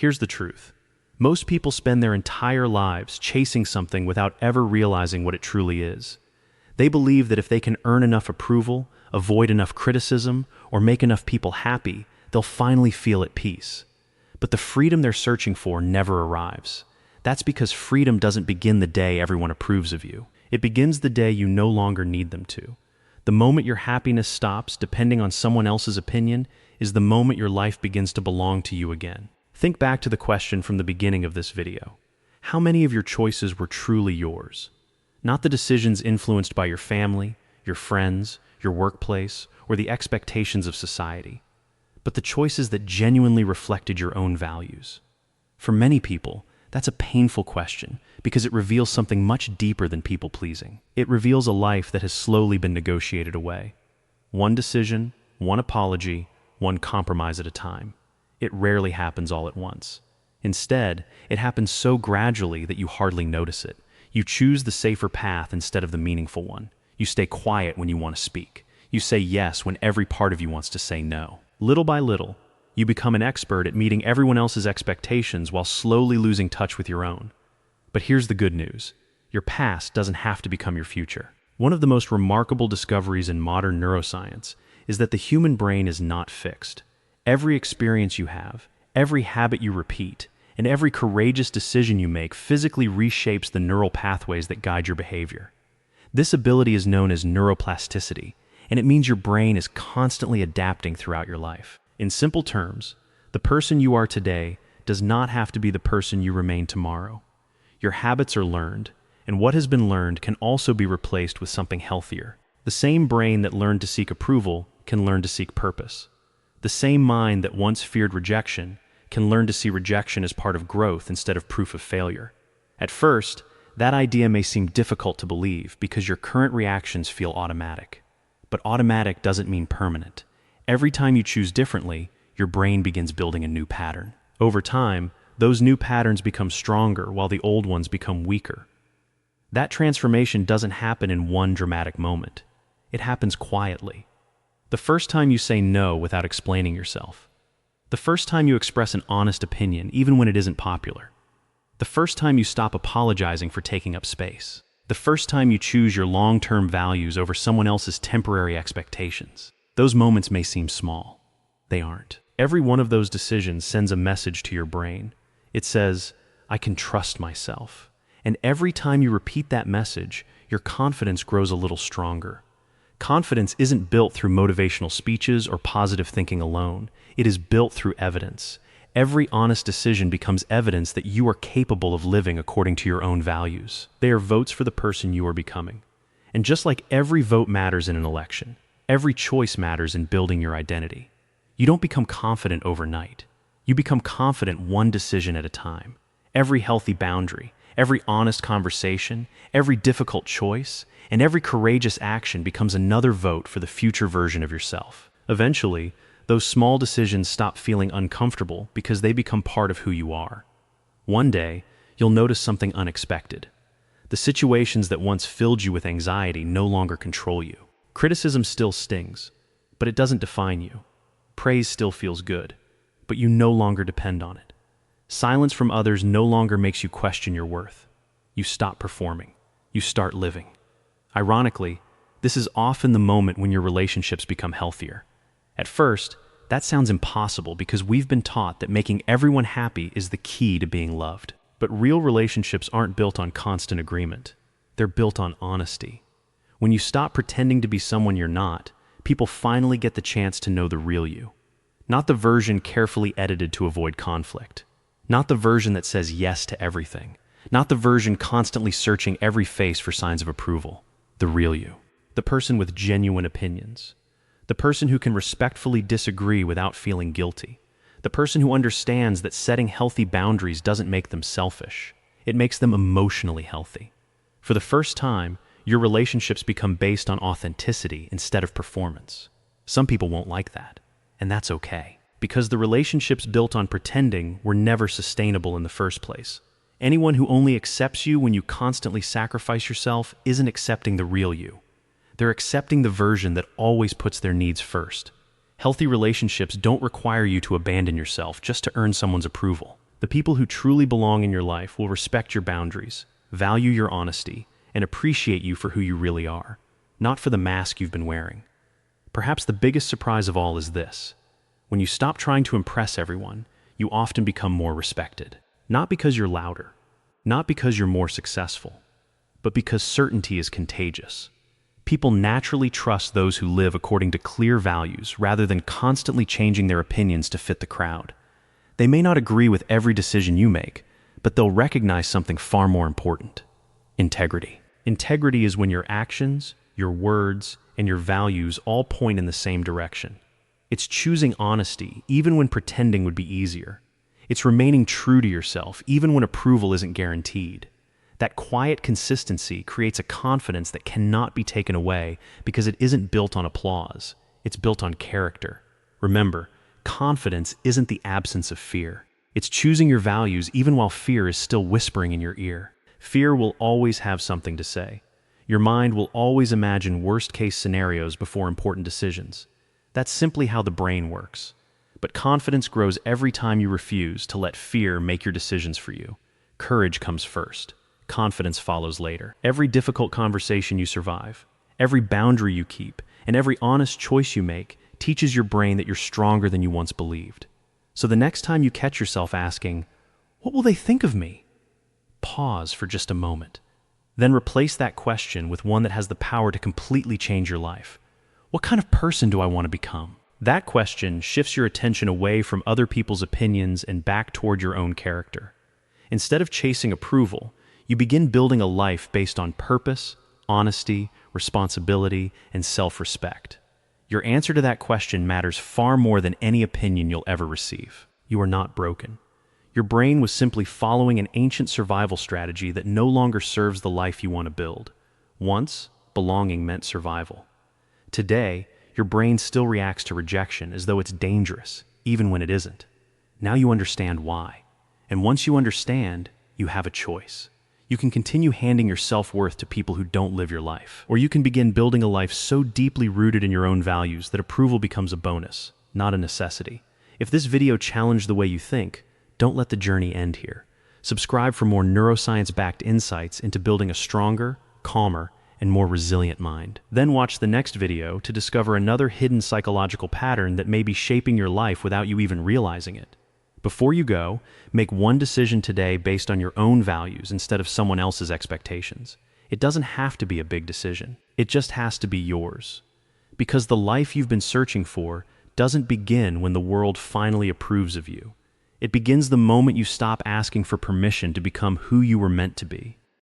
Here's the truth. Most people spend their entire lives chasing something without ever realizing what it truly is. They believe that if they can earn enough approval, avoid enough criticism, or make enough people happy, they'll finally feel at peace. But the freedom they're searching for never arrives. That's because freedom doesn't begin the day everyone approves of you. It begins the day you no longer need them to. The moment your happiness stops depending on someone else's opinion is the moment your life begins to belong to you again. Think back to the question from the beginning of this video. How many of your choices were truly yours? Not the decisions influenced by your family, your friends, your workplace, or the expectations of society, but the choices that genuinely reflected your own values. For many people, that's a painful question because it reveals something much deeper than people-pleasing. It reveals a life that has slowly been negotiated away. One decision, one apology, one compromise at a time. It rarely happens all at once. Instead, it happens so gradually that you hardly notice it. You choose the safer path instead of the meaningful one. You stay quiet when you want to speak. You say yes when every part of you wants to say no. Little by little, you become an expert at meeting everyone else's expectations while slowly losing touch with your own. But here's the good news. Your past doesn't have to become your future. One of the most remarkable discoveries in modern neuroscience is that the human brain is not fixed. Every experience you have, every habit you repeat, and every courageous decision you make physically reshapes the neural pathways that guide your behavior. This ability is known as neuroplasticity, and it means your brain is constantly adapting throughout your life. In simple terms, the person you are today does not have to be the person you remain tomorrow. Your habits are learned, and what has been learned can also be replaced with something healthier. The same brain that learned to seek approval can learn to seek purpose. The same mind that once feared rejection can learn to see rejection as part of growth instead of proof of failure. At first, that idea may seem difficult to believe because your current reactions feel automatic. But automatic doesn't mean permanent. Every time you choose differently, your brain begins building a new pattern. Over time, those new patterns become stronger while the old ones become weaker. That transformation doesn't happen in one dramatic moment. It happens quietly. The first time you say no without explaining yourself. The first time you express an honest opinion, even when it isn't popular. The first time you stop apologizing for taking up space. The first time you choose your long-term values over someone else's temporary expectations. Those moments may seem small. They aren't. Every one of those decisions sends a message to your brain. It says, I can trust myself. And every time you repeat that message, your confidence grows a little stronger. Confidence isn't built through motivational speeches or positive thinking alone. It is built through evidence. Every honest decision becomes evidence that you are capable of living according to your own values. They are votes for the person you are becoming. And just like every vote matters in an election, every choice matters in building your identity. You don't become confident overnight. You become confident one decision at a time. Every healthy boundary, every honest conversation, every difficult choice, and every courageous action becomes another vote for the future version of yourself. Eventually, those small decisions stop feeling uncomfortable because they become part of who you are. One day, you'll notice something unexpected. The situations that once filled you with anxiety no longer control you. Criticism still stings, but it doesn't define you. Praise still feels good, but you no longer depend on it. Silence from others no longer makes you question your worth. You stop performing. You start living. Ironically, this is often the moment when your relationships become healthier. At first, that sounds impossible because we've been taught that making everyone happy is the key to being loved. But real relationships aren't built on constant agreement. They're built on honesty. When you stop pretending to be someone you're not, people finally get the chance to know the real you. Not the version carefully edited to avoid conflict. Not the version that says yes to everything. Not the version constantly searching every face for signs of approval. The real you. The person with genuine opinions. The person who can respectfully disagree without feeling guilty. The person who understands that setting healthy boundaries doesn't make them selfish. It makes them emotionally healthy. For the first time, your relationships become based on authenticity instead of performance. Some people won't like that, and that's okay. Because the relationships built on pretending were never sustainable in the first place. Anyone who only accepts you when you constantly sacrifice yourself isn't accepting the real you. They're accepting the version that always puts their needs first. Healthy relationships don't require you to abandon yourself just to earn someone's approval. The people who truly belong in your life will respect your boundaries, value your honesty, and appreciate you for who you really are, not for the mask you've been wearing. Perhaps the biggest surprise of all is this. When you stop trying to impress everyone, you often become more respected. Not because you're louder, not because you're more successful, but because certainty is contagious. People naturally trust those who live according to clear values rather than constantly changing their opinions to fit the crowd. They may not agree with every decision you make, but they'll recognize something far more important: integrity. Integrity is when your actions, your words, and your values all point in the same direction. It's choosing honesty even when pretending would be easier. It's remaining true to yourself even when approval isn't guaranteed. That quiet consistency creates a confidence that cannot be taken away because it isn't built on applause. It's built on character. Remember, confidence isn't the absence of fear. It's choosing your values even while fear is still whispering in your ear. Fear will always have something to say. Your mind will always imagine worst-case scenarios before important decisions. That's simply how the brain works. But confidence grows every time you refuse to let fear make your decisions for you. Courage comes first. Confidence follows later. Every difficult conversation you survive, every boundary you keep, and every honest choice you make teaches your brain that you're stronger than you once believed. So the next time you catch yourself asking, "What will they think of me?" pause for just a moment. Then replace that question with one that has the power to completely change your life. What kind of person do I want to become? That question shifts your attention away from other people's opinions and back toward your own character. Instead of chasing approval, you begin building a life based on purpose, honesty, responsibility, and self-respect. Your answer to that question matters far more than any opinion you'll ever receive. You are not broken. Your brain was simply following an ancient survival strategy that no longer serves the life you want to build. Once, belonging meant survival. Today, your brain still reacts to rejection as though it's dangerous, even when it isn't. Now you understand why. And once you understand, you have a choice. You can continue handing your self-worth to people who don't live your life. Or you can begin building a life so deeply rooted in your own values that approval becomes a bonus, not a necessity. If this video challenged the way you think, don't let the journey end here. Subscribe for more neuroscience-backed insights into building a stronger, calmer, and more resilient mind. Then watch the next video to discover another hidden psychological pattern that may be shaping your life without you even realizing it. Before you go, make one decision today based on your own values instead of someone else's expectations. It doesn't have to be a big decision. It just has to be yours. Because the life you've been searching for doesn't begin when the world finally approves of you. It begins the moment you stop asking for permission to become who you were meant to be.